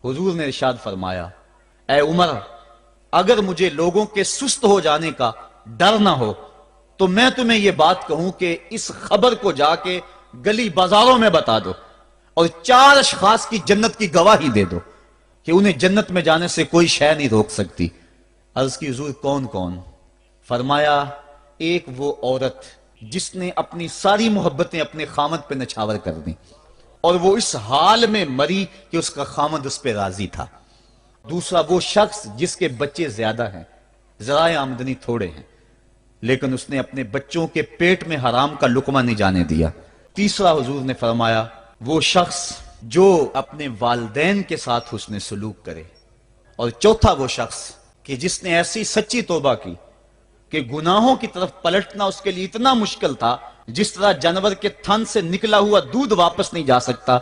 حضور نے ارشاد فرمایا، اے عمر، اگر مجھے لوگوں کے سست ہو جانے کا ڈر نہ ہو تو میں تمہیں یہ بات کہوں کہ اس خبر کو جا کے گلی بازاروں میں بتا دو اور 4 اشخاص کی جنت کی گواہی دے دو کہ انہیں جنت میں جانے سے کوئی شے نہیں روک سکتی۔ عرض کی حضور کون کون؟ فرمایا ایک وہ عورت جس نے اپنی ساری محبتیں اپنے خامد پہ نچھاور کر دیں اور وہ اس حال میں مری کہ اس کا خامد اس پہ راضی تھا۔ دوسرا وہ شخص جس کے بچے زیادہ ہیں، ذرائع آمدنی تھوڑے ہیں، لیکن اس نے اپنے بچوں کے پیٹ میں حرام کا لقمہ نہیں جانے دیا۔ تیسرا حضور نے فرمایا وہ شخص جو اپنے والدین کے ساتھ حسن سلوک کرے، اور چوتھا وہ شخص کہ جس نے ایسی سچی توبہ کی کہ گناہوں کی طرف پلٹنا اس کے لیے اتنا مشکل تھا جس طرح جانور کے تھن سے نکلا ہوا دودھ واپس نہیں جا سکتا،